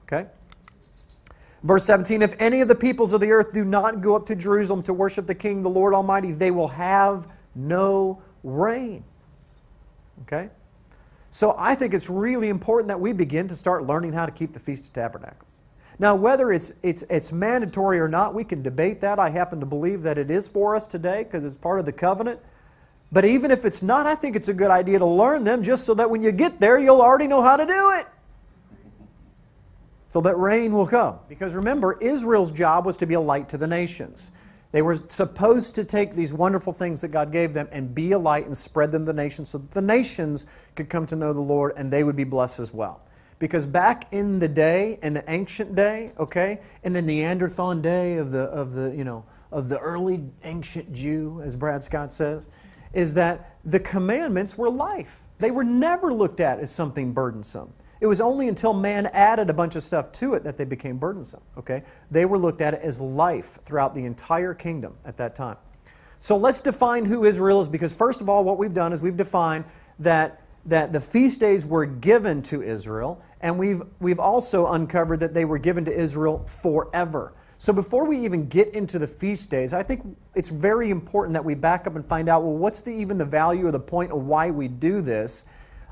Okay? Verse 17, if any of the peoples of the earth do not go up to Jerusalem to worship the King, the Lord Almighty, they will have no rain. Okay? So I think it's really important that we begin to start learning how to keep the Feast of Tabernacles. Now, whether it's mandatory or not, we can debate that. I happen to believe that it is for us today because it's part of the covenant. But even if it's not, I think it's a good idea to learn them just so that when you get there, you'll already know how to do it. So that rain will come. Because remember, Israel's job was to be a light to the nations. They were supposed to take these wonderful things that God gave them and be a light and spread them to the nations so that the nations could come to know the Lord and they would be blessed as well. Because back in the day, in the ancient day, okay, in the Neanderthal day of the early ancient Jew, as Brad Scott says, is that the commandments were life. They were never looked at as something burdensome. It was only until man added a bunch of stuff to it that they became burdensome. Okay? They were looked at as life throughout the entire kingdom at that time. So let's define who Israel is, because first of all, what we've done is we've defined that the feast days were given to Israel, and we've also uncovered that they were given to Israel forever. So before we even get into the feast days, I think it's very important that we back up and find out, well, what's even the value or the point of why we do this?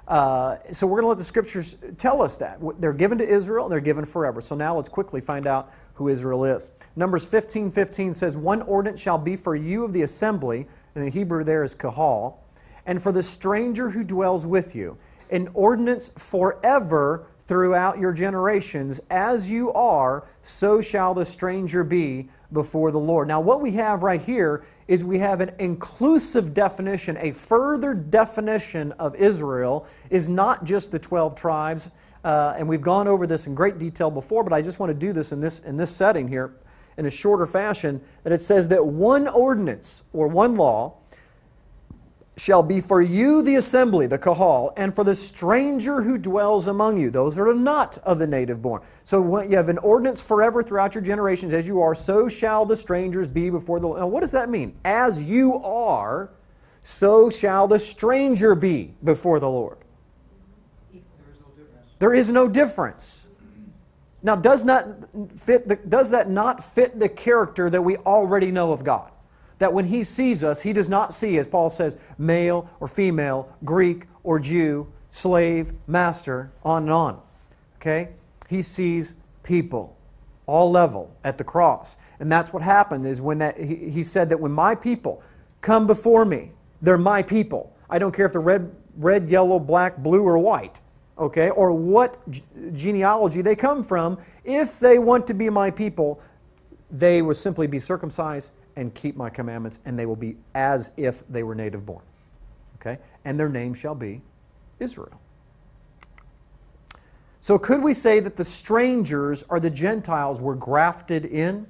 So we're going to let the Scriptures tell us that. They're given to Israel and they're given forever. So now let's quickly find out who Israel is. Numbers 15:15 says, one ordinance shall be for you of the assembly, and the Hebrew there is kahal, and for the stranger who dwells with you, an ordinance forever throughout your generations. As you are, so shall the stranger be before the Lord. Now what we have right here is we have an inclusive definition. A further definition of Israel is not just the 12 tribes, and we've gone over this in great detail before, but I just want to do this in this setting here in a shorter fashion, that it says that one ordinance or one law shall be for you the assembly, the kahal, and for the stranger who dwells among you, those that are not of the native born. So you have an ordinance forever throughout your generations. As you are, so shall the strangers be before the Lord. Now what does that mean? As you are, so shall the stranger be before the Lord. There is no difference. Now does that not fit the character that we already know of God? That when He sees us, He does not see, as Paul says, male or female, Greek or Jew, slave, master, on and on. Okay? He sees people, all level, at the cross. And that's what happened, is when He said that when my people come before me, they're my people. I don't care if they're red, yellow, black, blue, or white. Okay? Or what genealogy they come from. If they want to be my people, they will simply be circumcised and keep my commandments, and they will be as if they were native born. Okay? And their name shall be Israel. So could we say that the strangers or the Gentiles were grafted in?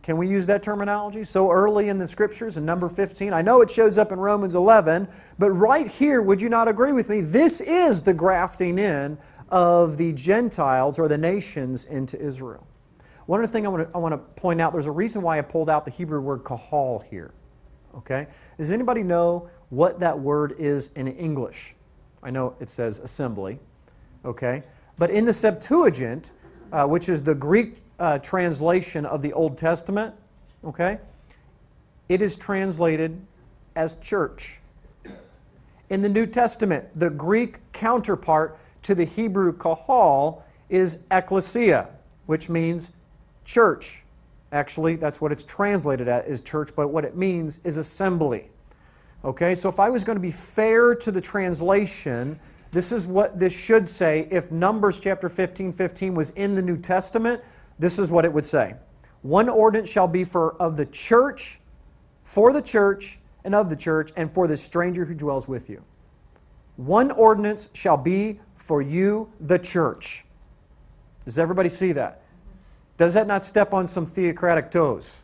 Can we use that terminology so early in the Scriptures in number 15? I know it shows up in Romans 11, but right here, would you not agree with me? This is the grafting in of the Gentiles or the nations into Israel. One other thing I want to point out, there's a reason why I pulled out the Hebrew word kahal here. Okay? Does anybody know what that word is in English? I know it says assembly. Okay? But in the Septuagint, which is the Greek translation of the Old Testament, okay, it is translated as church. In the New Testament, the Greek counterpart to the Hebrew kahal is ekklesia, which means church. Actually, that's what it's translated at, is church, but what it means is assembly. Okay, so if I was going to be fair to the translation, this is what this should say. If Numbers chapter 15:15 was in the New Testament, this is what it would say. One ordinance shall be of the church, for the church, and of the church, and for the stranger who dwells with you. One ordinance shall be for you, the church. Does everybody see that? Does that not step on some theocratic toes?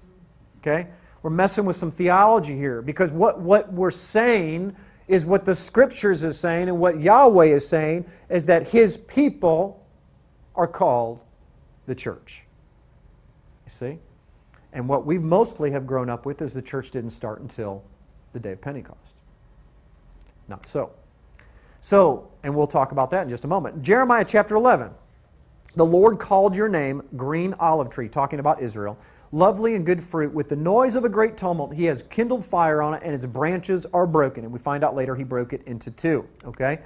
Okay? We're messing with some theology here, because what we're saying is what the Scriptures is saying, and what Yahweh is saying is that His people are called the church. You see? And what we mostly have grown up with is the church didn't start until the day of Pentecost. Not so. So, and we'll talk about that in just a moment. Jeremiah chapter 11. The Lord called your name green olive tree, talking about Israel, lovely and good fruit. With the noise of a great tumult, He has kindled fire on it, and its branches are broken. And we find out later He broke it into two. Okay?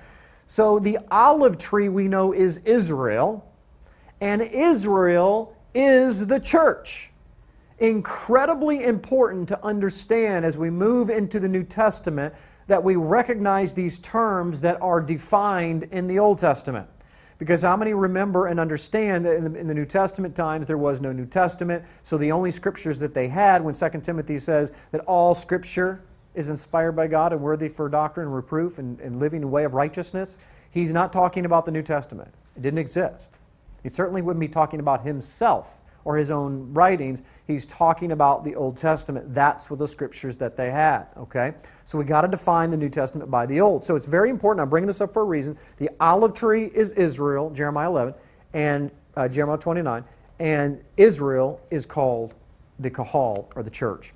So the olive tree we know is Israel, and Israel is the church. Incredibly important to understand as we move into the New Testament that we recognize these terms that are defined in the Old Testament. Because how many remember and understand that in the New Testament times there was no New Testament, so the only scriptures that they had when 2 Timothy says that all Scripture is inspired by God and worthy for doctrine and reproof and living the way of righteousness, he's not talking about the New Testament. It didn't exist. He certainly wouldn't be talking about himself or his own writings. He's talking about the Old Testament. That's what the scriptures that they had. Okay? So we got to define the New Testament by the Old. So it's very important. I'm bringing this up for a reason. The olive tree is Israel, Jeremiah 11, and Jeremiah 29, and Israel is called the Kahal, or the church.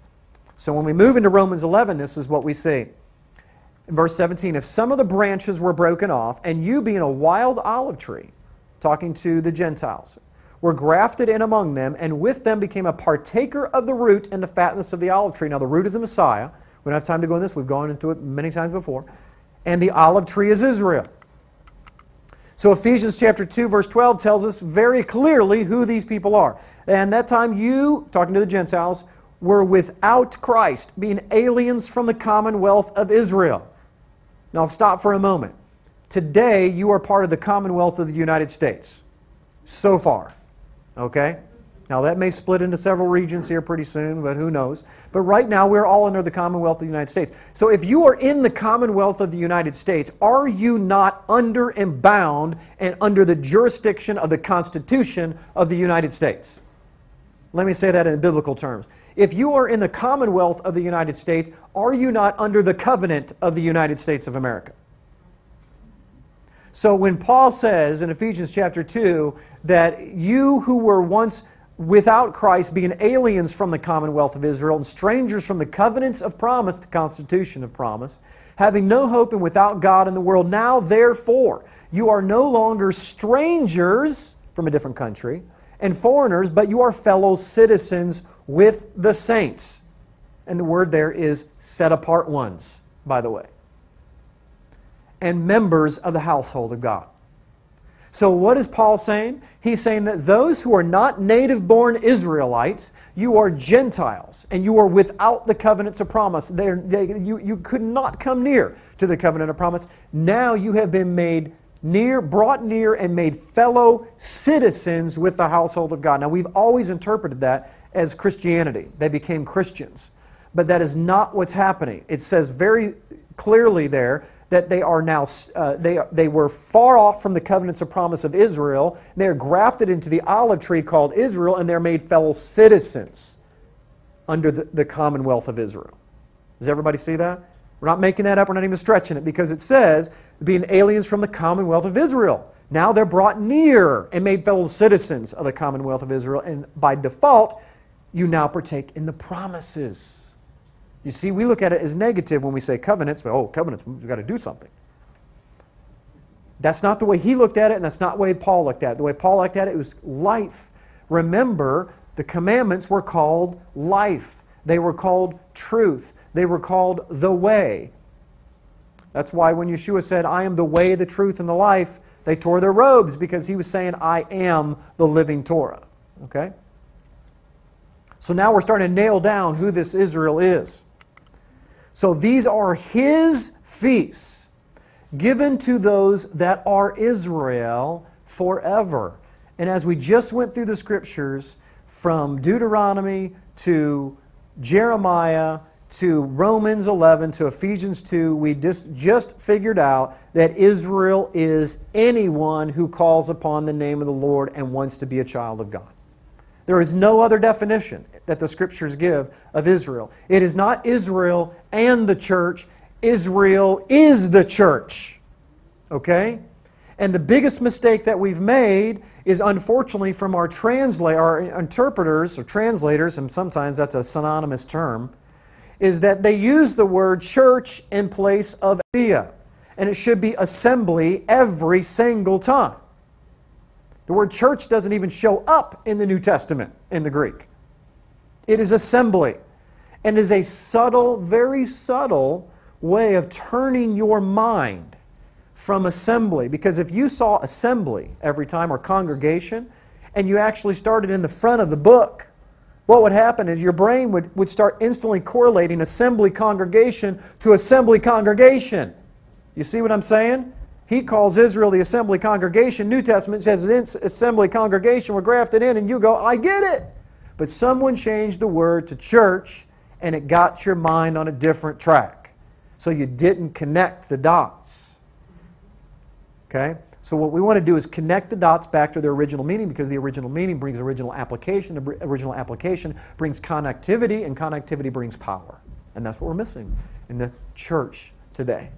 So when we move into Romans 11, this is what we see. In verse 17, if some of the branches were broken off, and you being a wild olive tree, talking to the Gentiles, were grafted in among them, and with them became a partaker of the root and the fatness of the olive tree. Now the root is the Messiah. We don't have time to go into this. We've gone into it many times before. And the olive tree is Israel. So Ephesians chapter 2, verse 12 tells us very clearly who these people are. And that time you, talking to the Gentiles, were without Christ, being aliens from the commonwealth of Israel. Now I'll stop for a moment. Today you are part of the Commonwealth of the United States. So far. Okay? Now that may split into several regions here pretty soon, but who knows. But right now we're all under the Commonwealth of the United States. So if you are in the Commonwealth of the United States, are you not under and bound and under the jurisdiction of the Constitution of the United States? Let me say that in biblical terms. If you are in the Commonwealth of the United States, are you not under the covenant of the United States of America? So when Paul says in Ephesians chapter 2 that you who were once without Christ, being aliens from the commonwealth of Israel and strangers from the covenants of promise, the constitution of promise, having no hope and without God in the world, now therefore you are no longer strangers from a different country and foreigners, but you are fellow citizens with the saints. And the word there is set apart ones, by the way. And members of the household of God. So what is Paul saying? He's saying that those who are not native-born Israelites, you are Gentiles, and you are without the covenants of promise. You could not come near to the covenant of promise. Now you have been made near, brought near, and made fellow citizens with the household of God. Now we've always interpreted that as Christianity. They became Christians. But that is not what's happening. It says very clearly there that they are now, they were far off from the covenants of promise of Israel. They are grafted into the olive tree called Israel, and they're made fellow citizens under the commonwealth of Israel. Does everybody see that? We're not making that up. We're not even stretching it, because it says, being aliens from the commonwealth of Israel. Now they're brought near and made fellow citizens of the commonwealth of Israel, and by default, you now partake in the promises. You see, we look at it as negative when we say covenants, but covenants, we've got to do something. That's not the way he looked at it, and that's not the way Paul looked at it. The way Paul looked at it was life. Remember, the commandments were called life. They were called truth. They were called the way. That's why when Yeshua said, I am the way, the truth, and the life, they tore their robes, because he was saying, I am the living Torah. Okay? So now we're starting to nail down who this Israel is. So these are his feasts, given to those that are Israel forever. And as we just went through the scriptures, from Deuteronomy to Jeremiah to Romans 11 to Ephesians 2, we just figured out that Israel is anyone who calls upon the name of the Lord and wants to be a child of God. There is no other definition that the Scriptures give of Israel. It is not Israel and the church. Israel is the church. Okay? And the biggest mistake that we've made is, unfortunately, from our interpreters or translators, and sometimes that's a synonymous term, is that they use the word church in place of ecclesia. And it should be assembly every single time. The word church doesn't even show up in the New Testament in the Greek. It is assembly. And is a subtle, very subtle way of turning your mind from assembly. Because if you saw assembly every time, or congregation, and you actually started in the front of the book, what would happen is your brain would start instantly correlating assembly congregation to assembly congregation. You see what I'm saying? He calls Israel the assembly congregation. New Testament says assembly congregation. We're grafted in, and you go, I get it. But someone changed the word to church, and it got your mind on a different track. So you didn't connect the dots. Okay? So what we want to do is connect the dots back to their original meaning, because the original meaning brings original application. The original application brings connectivity, and connectivity brings power. And that's what we're missing in the church today.